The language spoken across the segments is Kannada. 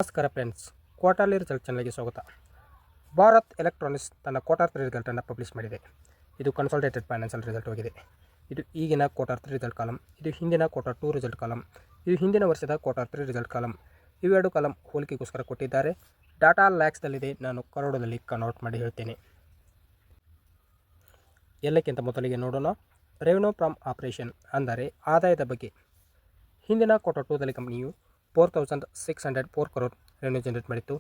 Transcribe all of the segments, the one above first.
ನಮಸ್ಕಾರ ಫ್ರೆಂಡ್ಸ್, ಕ್ವಾರ್ಟರ್ಲಿ ರಿಸಲ್ಟ್ ಚಾನಲ್ಗೆ ಸ್ವಾಗತ. ಭಾರತ್ ಎಲೆಕ್ಟ್ರಾನಿಕ್ಸ್ ತನ್ನ ಕ್ವಾರ್ಟರ್ 3 ರಿಸಲ್ಟನ್ನು ಪಬ್ಲಿಷ್ ಮಾಡಿದೆ. ಇದು ಕನ್ಸಾಲಿಡೇಟೆಡ್ ಫೈನಾನ್ಷಿಯಲ್ ರಿಸಲ್ಟ್ ಆಗಿದೆ. ಇದು ಈಗಿನ ಕ್ವಾರ್ಟರ್ 3 ರಿಸಲ್ಟ್ ಕಾಲಮ್, ಇದು ಹಿಂದಿನ ಕ್ವಾರ್ಟರ್ 2 ರಿಸಲ್ಟ್ ಕಾಲಮ್, ಇದು ಹಿಂದಿನ ವರ್ಷದ ಕ್ವಾರ್ಟರ್ 3 ರಿಸಲ್ಟ್ ಕಾಲಮ್. ಇವೆರಡು ಕಾಲಮ್ ಹೋಲಿಕೆಗೋಸ್ಕರ ಕೊಟ್ಟಿದ್ದಾರೆ. ಡಾಟಾ ಲ್ಯಾಕ್ಸ್ದಲ್ಲಿದೆ, ನಾನು ಕರೋಡದಲ್ಲಿ ಕನ್ವರ್ಟ್ ಮಾಡಿ ಹೇಳ್ತೇನೆ. ಎಲ್ಲಕ್ಕಿಂತ ಮೊದಲಿಗೆ ನೋಡೋಣ ರೆವೆನ್ಯೂ ಫ್ರಮ್ ಆಪರೇಷನ್, ಅಂದರೆ ಆದಾಯದ ಬಗ್ಗೆ. ಹಿಂದಿನ ಕ್ವಾರ್ಟರ್ 2ದಲ್ಲಿ ಕಂಪನಿಯು 4604 crore ರೆವೆನ್ಯೂ ಜನರೇಟ್ ಮಾಡಿತ್ತು.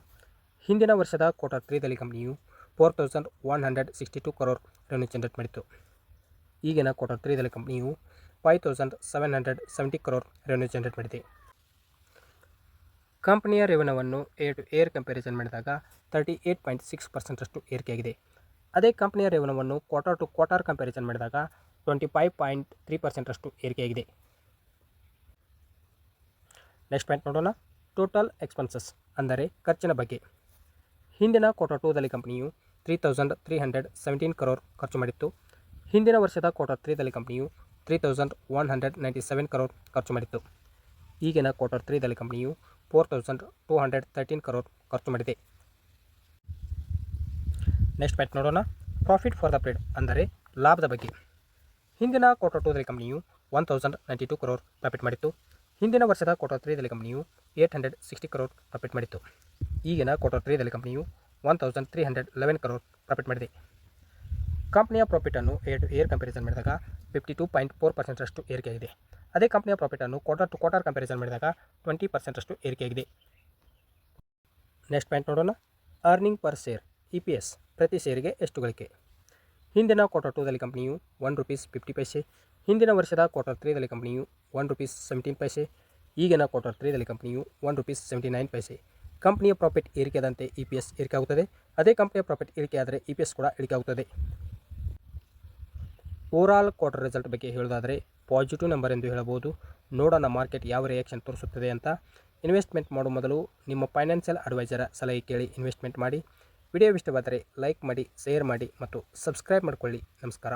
ಹಿಂದಿನ ವರ್ಷದ ಕ್ವಾರ್ಟರ್ 3ದಲ್ಲಿ ಕಂಪನಿಯು 4162 crore ರೆವೆನ್ಯೂ ಜನರೇಟ್ ಮಾಡಿತ್ತು. ಈಗಿನ ಕ್ವಾರ್ಟರ್ 3ದಲ್ಲಿ ಕಂಪನಿಯು 5770 crore ರೆವೆನ್ಯೂ ಜನರೇಟ್ ಮಾಡಿದೆ. ಕಂಪನಿಯ ರೆವೆನ್ಯೂವನ್ನು ಏರ್ ಟು ಏರ್ ಕಂಪ್ಯಾರಿಸನ್ ಮಾಡಿದಾಗ 38.6% ಅಷ್ಟು ಏರಿಕೆಯಾಗಿದೆ. ಅದೇ ಕಂಪನಿಯ ರೆವೆನ್ಯೂವನ್ನು ಕ್ವಾರ್ಟರ್ ಟು ಕ್ವಾರ್ಟರ್ ಕಂಪ್ಯಾರಿಸನ್ ಮಾಡಿದಾಗ 25.3% ಅಷ್ಟು ಏರಿಕೆಯಾಗಿದೆ. ನೆಕ್ಸ್ಟ್ ಪಾಯಿಂಟ್ ನೋಡೋಣ, ಟೋಟಲ್ ಎಕ್ಸ್ಪೆನ್ಸಸ್ ಅಂದರೆ ಖರ್ಚಿನ ಬಗ್ಗೆ. ಹಿಂದಿನ ಕ್ವಾರ್ಟರ್ 2ದಲ್ಲಿ ಕಂಪನಿಯು 3317 crore ಖರ್ಚು ಮಾಡಿತ್ತು. ಹಿಂದಿನ ವರ್ಷದ ಕ್ವಾರ್ಟರ್ 3ದಲ್ಲಿ ಕಂಪನಿಯು 3197 crore ಖರ್ಚು ಮಾಡಿತ್ತು. ಈಗಿನ ಕ್ವಾರ್ಟರ್ 3ದಲ್ಲಿ ಕಂಪನಿಯು 4213 crore ಖರ್ಚು ಮಾಡಿದೆ. ನೆಕ್ಸ್ಟ್ ಪಾಯಿಂಟ್ ನೋಡೋಣ, ಪ್ರಾಫಿಟ್ ಫಾರ್ ದ ಪೀರಿಯಡ್ ಅಂದರೆ ಲಾಭದ ಬಗ್ಗೆ. ಹಿಂದಿನ ಕ್ವಾರ್ಟರ್ 2ದಲ್ಲಿ ಕಂಪನಿಯು 1092 crore ಪ್ರಾಫಿಟ್ ಮಾಡಿತ್ತು. ಹಿಂದಿನ ವರ್ಷದ ಕ್ವಾರ್ಟರ್ 3ದಲ್ಲಿ ಕಂಪನಿಯು 860 crore ಪ್ರಾಫಿಟ್ ಮಾಡಿತ್ತು. ಈಗಿನ ಕ್ವಾರ್ಟರ್ 3ದಲ್ಲಿ ಕಂಪನಿಯು 1311 crore ಪ್ರಾಫಿಟ್ ಮಾಡಿದೆ. ಕಂಪನಿಯ ಪ್ರಾಫಿಟನ್ನು ಏರ್ ಟು ಏರ್ ಕಂಪ್ಯಾರಿಸನ್ ಮಾಡಿದಾಗ 52.4% ಅಷ್ಟು ಏರಿಕೆಯಾಗಿದೆ. ಅದೇ ಕಂಪನಿಯ ಪ್ರಾಫಿಟನ್ನು ಕ್ವಾರ್ಟರ್ ಟು ಕ್ವಾರ್ಟರ್ ಕಂಪ್ಯಾರಿಸನ್ ಮಾಡಿದಾಗ 20% ಅಷ್ಟು ಏರಿಕೆಯಾಗಿದೆ. ನೆಕ್ಸ್ಟ್ ಪಾಯಿಂಟ್ ನೋಡೋಣ, ಅರ್ನಿಂಗ್ ಪರ್ ಶೇರ್ EPS ಪ್ರತಿ ಶೇರಿಗೆ ಎಷ್ಟು ಗಳಿಕೆ. ಹಿಂದಿನ ಕ್ವಾರ್ಟರ್ 2ದಲ್ಲಿ ಕಂಪನಿಯು ₹1.50. ಹಿಂದಿನ ವರ್ಷದ ಕ್ವಾರ್ಟರ್ 3ದಲ್ಲಿ ಕಂಪನಿಯು ₹1.17. ಈಗಿನ ಕ್ವಾರ್ಟರ್ 3ದಲ್ಲಿ ಕಂಪನಿಯು ₹1.79. ಕಂಪನಿಯ ಪ್ರಾಫಿಟ್ ಏರಿಕೆಯಾದಂತೆ EPS ಏರಿಕೆ ಆಗುತ್ತದೆ. ಅದೇ ಕಂಪನಿಯ ಪ್ರಾಫಿಟ್ ಇಳಿಕೆಯಾದರೆ EPS ಕೂಡ ಇಳಿಕೆ ಆಗುತ್ತದೆ. ಓವರಾಲ್ ಕ್ವಾರ್ಟರ್ ರಿಸಲ್ಟ್ ಬಗ್ಗೆ ಹೇಳೋದಾದರೆ ಪಾಸಿಟಿವ್ ನಂಬರ್ ಎಂದು ಹೇಳಬಹುದು. ನೋಡೋಣ ಮಾರ್ಕೆಟ್ ಯಾವ ರಿಯಾಕ್ಷನ್ ತೋರಿಸುತ್ತದೆ ಅಂತ. ಇನ್ವೆಸ್ಟ್ಮೆಂಟ್ ಮಾಡುವ ಮೊದಲು ನಿಮ್ಮ ಫೈನಾನ್ಷಿಯಲ್ ಅಡ್ವೈಸರ್ ಸಲಹೆ ಕೇಳಿ ಇನ್ವೆಸ್ಟ್ಮೆಂಟ್ ಮಾಡಿ. ವಿಡಿಯೋ ಇಷ್ಟವಾದರೆ ಲೈಕ್ ಮಾಡಿ, ಶೇರ್ ಮಾಡಿ ಮತ್ತು ಸಬ್ಸ್ಕ್ರೈಬ್ ಮಾಡಿಕೊಳ್ಳಿ. ನಮಸ್ಕಾರ.